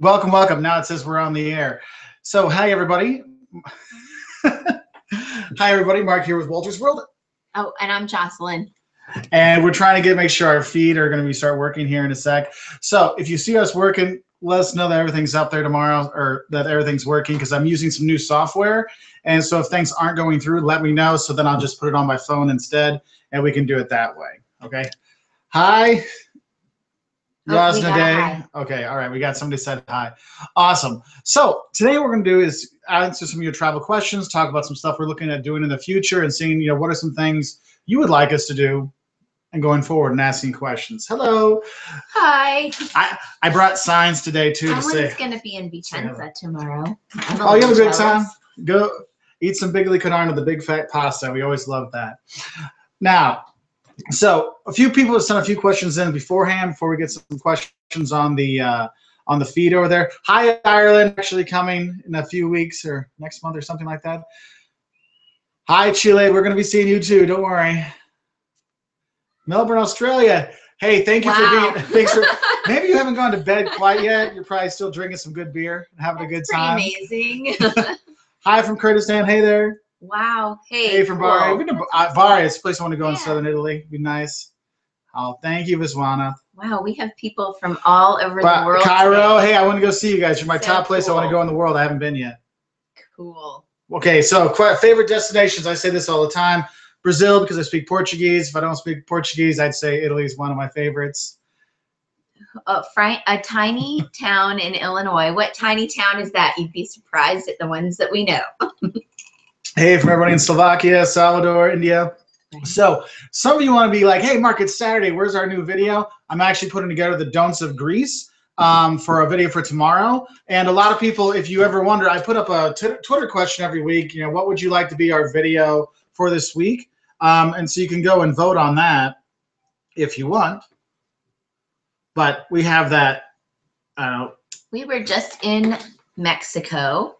Welcome, welcome. Now it says we're on the air. So, hi, everybody. Hi, everybody. Mark here with Wolters World. Oh, and I'm Jocelyn. And we're trying to make sure our feed are going to start working here in a sec. So, if you see us working, let us know that everything's up there tomorrow or that everything's working because I'm using some new software. And so, if things aren't going through, let me know. So then I'll just put it on my phone instead, and we can do it that way. Okay. Hi. Oh, hi. Okay, all right. We got somebody said hi. Awesome. So today what we're going to do is answer some of your travel questions, talk about some stuff we're looking at doing in the future and seeing, what are some things you would like us to do and going forward and asking questions. Hello. Hi. I brought signs today too to say. Someone's going to be in Vicenza tomorrow. Oh, you have a good time? Go eat some bigli con the big fat pasta. We always love that. Now, so a few people have sent a few questions in beforehand before we get some questions on the feed over there. Hi, Ireland, actually coming in a few weeks or next month or something like that. Hi, Chile, we're going to be seeing you too. Don't worry. Melbourne, Australia. Hey, thank you for being. Thanks for. Maybe you haven't gone to bed quite yet. You're probably still drinking some good beer and having a good time. Amazing. Hi from Kurdistan. Hey there. Wow. Hey from Bari. Bari is a place I want to go in southern Italy. It'd be nice. Oh, thank you, Viswana. Wow, we have people from all over the world. Cairo. Hey, I want to go see you guys. You're my top place cool. I want to go in the world. I haven't been yet. Cool. Okay, so favorite destinations. I say this all the time. Brazil, because I speak Portuguese. If I don't speak Portuguese, I'd say Italy is one of my favorites. A tiny town in Illinois. What tiny town is that? You'd be surprised at the ones that we know. Hey, from everybody in Slovakia, Salvador, India. So some of you want to be like, hey, Mark, it's Saturday. Where's our new video? I'm actually putting together the don'ts of Greece for a video for tomorrow. And a lot of people, if you ever wonder, I put up a Twitter question every week. What would you like to be our video for this week? And so you can go and vote on that if you want. But we have that. We were just in Mexico.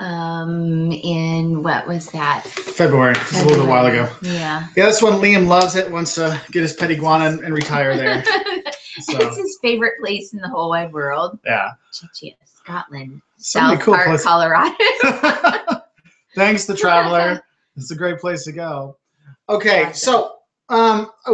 In what was that? February. It's a little bit while ago. Yeah. Yeah, that's when Liam loves it. Wants to get his pet iguana and retire there. So. It's his favorite place in the whole wide world. Yeah. Chichia, Scotland. South Park, Colorado. Thanks, the traveler. It's a great place to go. Okay, so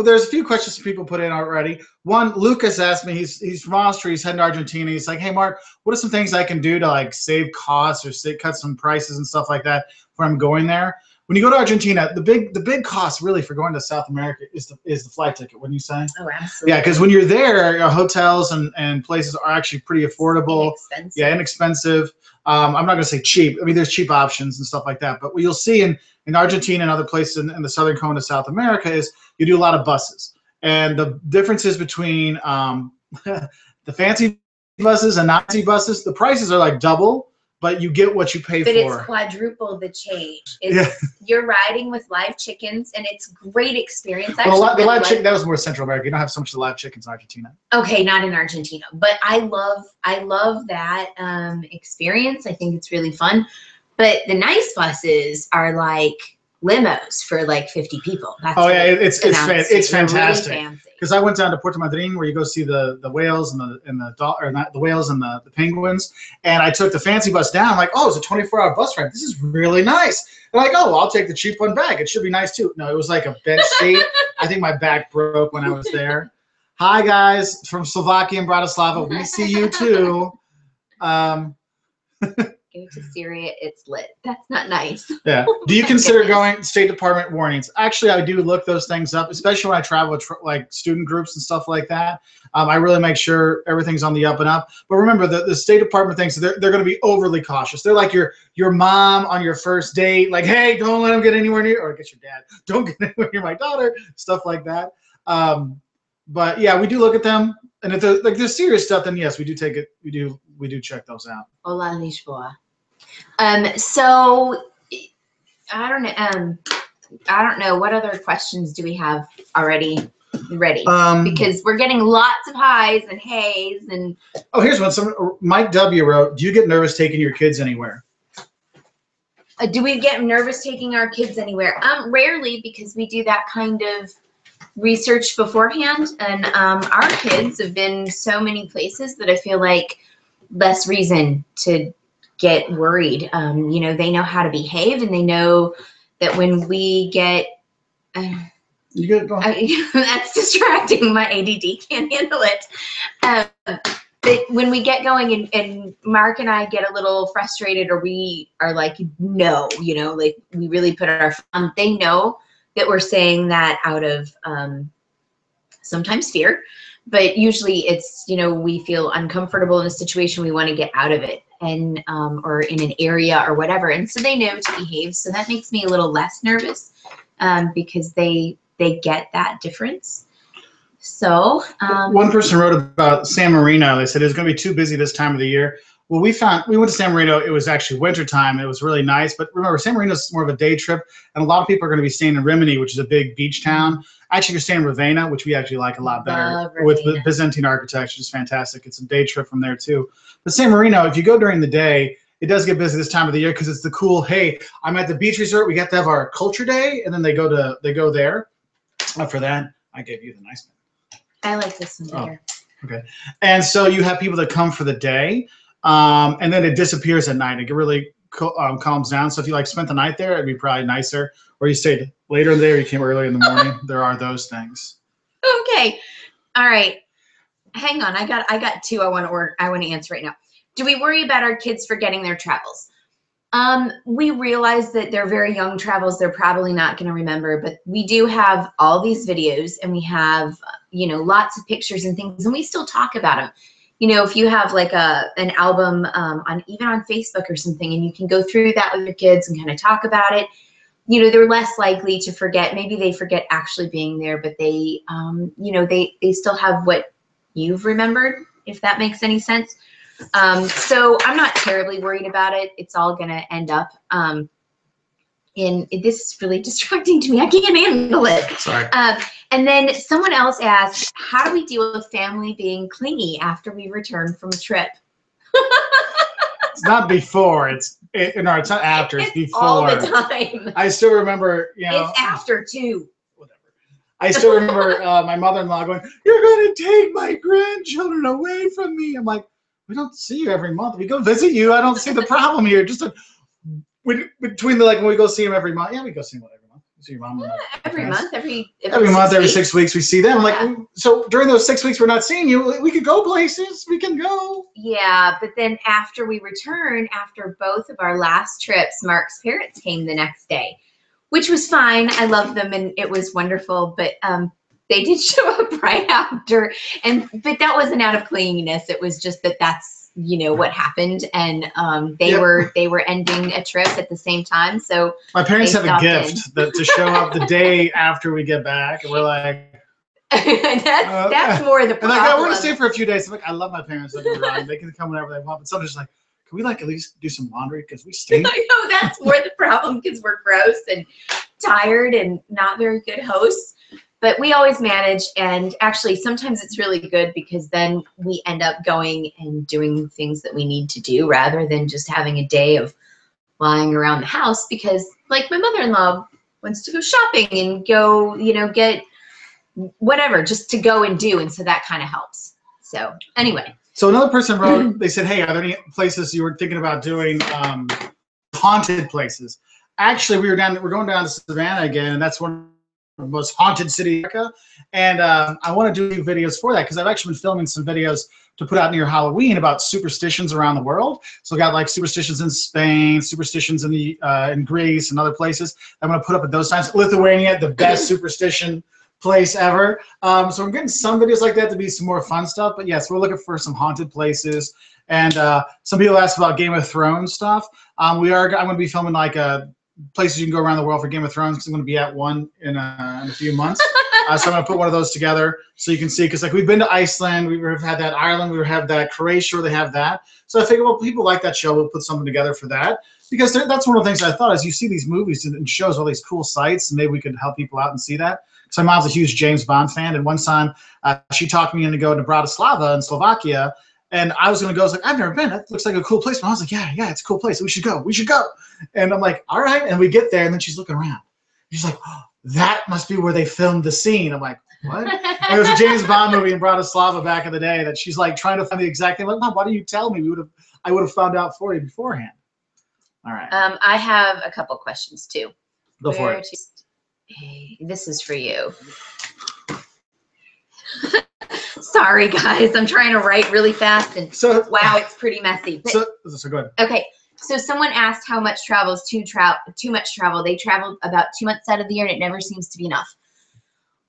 there's a few questions people put in already. One, Lucas asked me, he's from Austria, he's heading to Argentina. He's like, hey, Mark, what are some things I can do to like save costs or cut some prices and stuff like that when I'm going there? When you go to Argentina, the big cost really for going to South America is the flight ticket, wouldn't you say? Oh, absolutely. Yeah, because when you're there, hotels and places are actually pretty affordable. Inexpensive. Yeah, inexpensive. I'm not going to say cheap. I mean, there's cheap options and stuff like that. But what you'll see in Argentina and other places in the southern cone of South America is you do a lot of buses. And the differences between the fancy buses and not fancy buses, the prices are like double, but you get what you pay for. But it's quadruple the change. You're riding with live chickens, and it's great experience. Well, the live chicken, that was more Central America. You don't have so much live chickens in Argentina. Okay, not in Argentina. But I love that experience. I think it's really fun. But the nice buses are like limos for like 50 people. That's it's fantastic. Really because I went down to Puerto Madryn where you go see the whales and the whales and the penguins, and I took the fancy bus down. Like, oh, it's a 24-hour bus ride. This is really nice. And like, oh, well, I'll take the cheap one back. It should be nice too. No, it was like a bench seat. I think my back broke when I was there. Hi guys from Slovakia and Bratislava. We see you too. To Syria, it's lit. That's not nice. Yeah. Do you consider going State Department warnings? Actually, I do look those things up, especially when I travel with like student groups and stuff like that. I really make sure everything's on the up and up. But remember, the State Department things, they're going to be overly cautious. They're like your mom on your first date, like, hey, don't let him get anywhere near, or I guess your dad, don't get anywhere near my daughter, stuff like that. But yeah, we do look at them, and if there's serious stuff, then yes, we do take it. We do check those out. Hola, Lisboa. So I don't know. What other questions do we have already ready? Because we're getting lots of highs and hays and. Oh, here's one. Mike W wrote, "Do you get nervous taking your kids anywhere?" Do we get nervous taking our kids anywhere? Rarely, because we do that kind of researched beforehand, and our kids have been so many places that I feel like less reason to get worried. You know, they know how to behave, and they know that when we get you get that's distracting. My ADD can't handle it. But when we get going and Mark and I get a little frustrated, or we are like, no, you know, like we really put our, they know that we're saying that out of sometimes fear, but usually it's, you know, we feel uncomfortable in a situation, we want to get out of it, and or in an area or whatever, and so they know to behave. So that makes me a little less nervous because they get that difference. So one person wrote about San Marino. They said it was going to be too busy this time of the year. Well, we went to San Marino. It was actually wintertime. It was really nice. But remember, San Marino is more of a day trip, and a lot of people are going to be staying in Rimini, which is a big beach town. Actually, you're staying in Ravenna, which we actually like a lot better, with the Byzantine architecture. It's fantastic. It's a day trip from there too. But San Marino, if you go during the day, it does get busy this time of the year because it's the cool. Hey, I'm at the beach resort. We get to have our culture day, and then they go there. For that, I gave you the nice one. I like this one better. Oh, okay. And so you have people that come for the day. And then it disappears at night. It really calms down. So if you like spent the night there, it'd be probably nicer. Or you stayed later in the day, or you came early in the morning. There are those things. Okay. All right. Hang on. I got two I want to answer right now. Do we worry about our kids forgetting their travels? We realize that they're very young travels. They're probably not going to remember, but we do have all these videos, and we have, you know, lots of pictures and things, and we still talk about them. You know, if you have like an album even on Facebook or something, and you can go through that with your kids and kind of talk about it, you know, they're less likely to forget. Maybe they forget actually being there, but they, you know, they still have what you've remembered, if that makes any sense. So I'm not terribly worried about it. It's all going to end up this is really distracting to me. I can't handle it. Sorry. And then someone else asked, how do we deal with family being clingy after we return from a trip? It's not before. No, it's not after. It's before. All the time. I still remember, you know. It's after too. Whatever. I still remember my mother-in-law going, "You're going to take my grandchildren away from me." I'm like, we don't see you every month. We go visit you. I don't see the problem here. Just between when we go see them every month. Yeah, we go see them every month. See your mom. Every month, every month, every 6 weeks, we see them. Yeah. Like, so during those 6 weeks, we're not seeing you. We could go places. We can go. Yeah, but then after we return, after both of our last trips, Mark's parents came the next day, which was fine. I loved them, and it was wonderful. But they did show up right after, but that wasn't out of cleanliness. It was just that's, you know, what happened, and they were ending a trip at the same time. So my parents have a gift to show up the day after we get back, and we're like, that's more the problem. And like, we're gonna stay for a few days. I'm like, I love my parents. They can come whenever they want, but somebody's like, can we like at least do some laundry because we stink? I know that's more the problem because we're gross and tired and not very good hosts. But we always manage, and actually sometimes it's really good because then we end up going and doing things that we need to do rather than just having a day of lying around the house, because like my mother-in-law wants to go shopping and go, you know, get whatever just to go and do, and so that kind of helps. So anyway. So another person wrote, they said, hey, are there any places you were thinking about doing haunted places? Actually, we're going down to Savannah again, and that's one the most haunted city in America, and I want to do videos for that because I've actually been filming some videos to put out near Halloween about superstitions around the world. So I got like superstitions in Spain, superstitions in Greece and other places. I'm going to put up at those times. Lithuania, the best superstition place ever. So I'm getting some videos like that to be some more fun stuff. But yes, we're looking for some haunted places. And some people asked about Game of Thrones stuff. I'm going to be filming like places you can go around the world for Game of Thrones, because I'm going to be at one in a few months. So I'm going to put one of those together so you can see, because like we've been to Iceland, we've had that Ireland, we have that Croatia, where they have that. So I figured, well, people like that show, we'll put something together for that, because that's one of the things I thought is you see these movies and shows all these cool sites, and maybe we could help people out and see that. So my mom's a huge James Bond fan, and one time she talked me into going to Bratislava in Slovakia. And I was going to go. I was like, I've never been. That looks like a cool place. But I was like, yeah, it's a cool place. We should go. We should go. And I'm like, all right. And we get there, and then she's looking around. She's like, oh, that must be where they filmed the scene. I'm like, what? And it was a James Bond movie in Bratislava back in the day that she's like trying to find the exact thing. Like, Mom, why didn't you tell me? I would have found out for you beforehand. All right. I have a couple questions too. Go for it. Hey, this is for you. Sorry, guys. I'm trying to write really fast, and wow, it's pretty messy. But, so go ahead. Okay. So someone asked how much travel is too much travel. They travel about 2 months out of the year, and it never seems to be enough.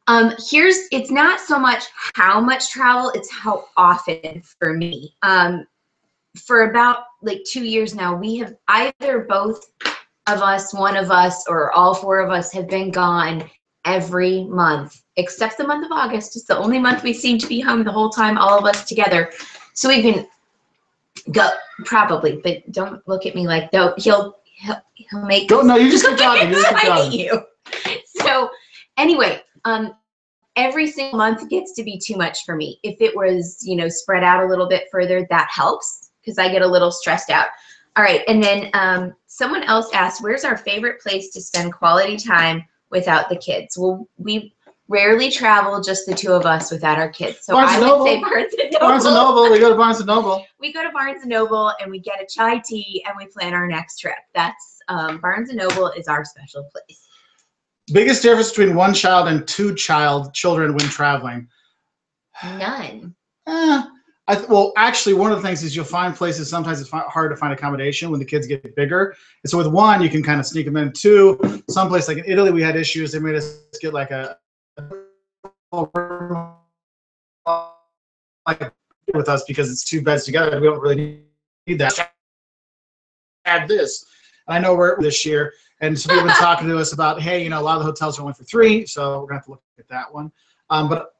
It's not so much how much travel, it's how often for me. For about like 2 years now, we have either both of us, one of us, or all four of us have been gone every month, except the month of August. It's the only month we seem to be home the whole time, all of us together. So we've been probably, but don't look at me like though he'll make. No, you just keep talking. I hate you. So anyway, every single month gets to be too much for me. If it was, spread out a little bit further, that helps because I get a little stressed out. All right, and then someone else asked, where's our favorite place to spend quality time without the kids? Well, we rarely travel, just the two of us without our kids. So I would say Barnes & Noble. Barnes & Noble. We go to Barnes & Noble. We go to Barnes & Noble and we get a chai tea and we plan our next trip. That's Barnes & Noble is our special place. Biggest difference between one child and two children when traveling? None. Well, actually, one of the things is you'll find places sometimes it's hard to find accommodation when the kids get bigger. And so with one, you can kind of sneak them in. Two, someplace like in Italy, we had issues. They made us get like with us because it's two beds together. We don't really need that. Add this. And I know we're this year. And so people have been talking to us about, hey, a lot of the hotels are only for 3, so we're going to have to look at that one. But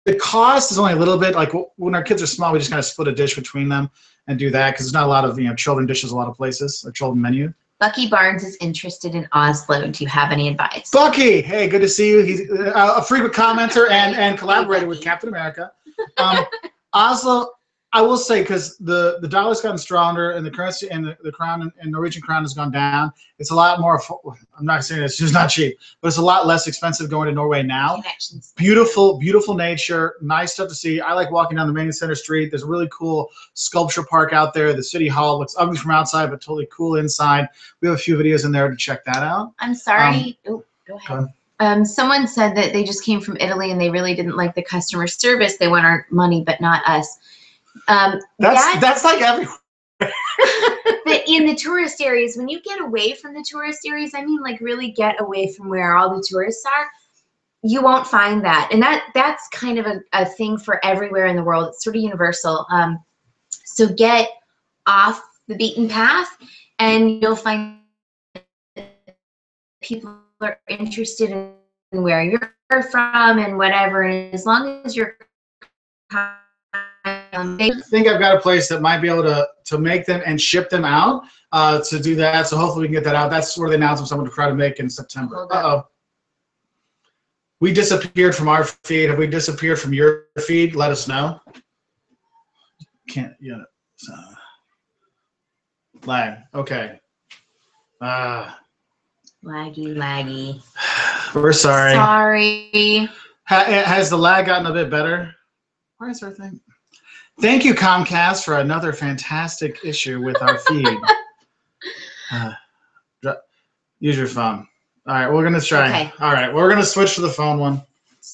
the cost is only a little bit, like when our kids are small, we just kind of split a dish between them and do that because there's not a lot of, children dishes a lot of places, or children menu. Bucky Barnes is interested in Oslo. Do you have any advice? Bucky, hey, good to see you. He's a frequent commenter and collaborator with Captain America. Oslo, I will say, because the dollar's gotten stronger and the currency and the crown and Norwegian crown has gone down, it's a lot more. I'm not saying it's just not cheap, but it's a lot less expensive going to Norway now. Beautiful, beautiful nature, nice stuff to see. I like walking down the main center street. There's a really cool sculpture park out there. The city hall looks ugly from outside, but totally cool inside. We have a few videos in there to check that out. I'm sorry. Go ahead. Someone said that they just came from Italy and they really didn't like the customer service. They want our money, but not us. That's like everywhere. But in the tourist areas, when you get away from the tourist areas, I mean like really get away from where all the tourists are, you won't find that. And that's kind of a thing for everywhere in the world. It's sort of universal. So get off the beaten path and you'll find people are interested in where you're from and whatever. And as long as you're I think I've got a place that might be able to make them and ship them out to do that. So hopefully we can get that out. That's where the announcement someone to try to make in September. Uh-oh. We disappeared from our feed. Have we disappeared from your feed? Let us know. Can't, lag. Okay. Laggy. We're sorry. Sorry. Has the lag gotten a bit better? Where is our thing? Thank you, Comcast, for another fantastic issue with our feed. Use your phone. All right, we're going to try. Okay. All right, we're going to switch to the phone one.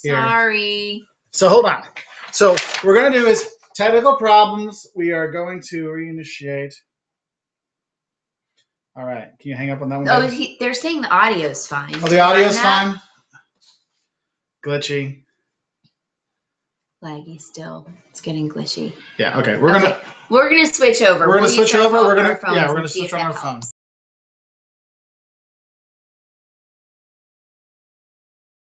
Here. Sorry. So hold on. So what we're going to do is technical problems. We are going to reinitiate. All right. Can you hang up on that one? Oh, they're saying the audio's fine. Oh, the audio's fine? Glitchy. Laggy still. It's getting glitchy. Yeah, okay. We're gonna switch over. We're gonna switch over. We're gonna switch on our phone.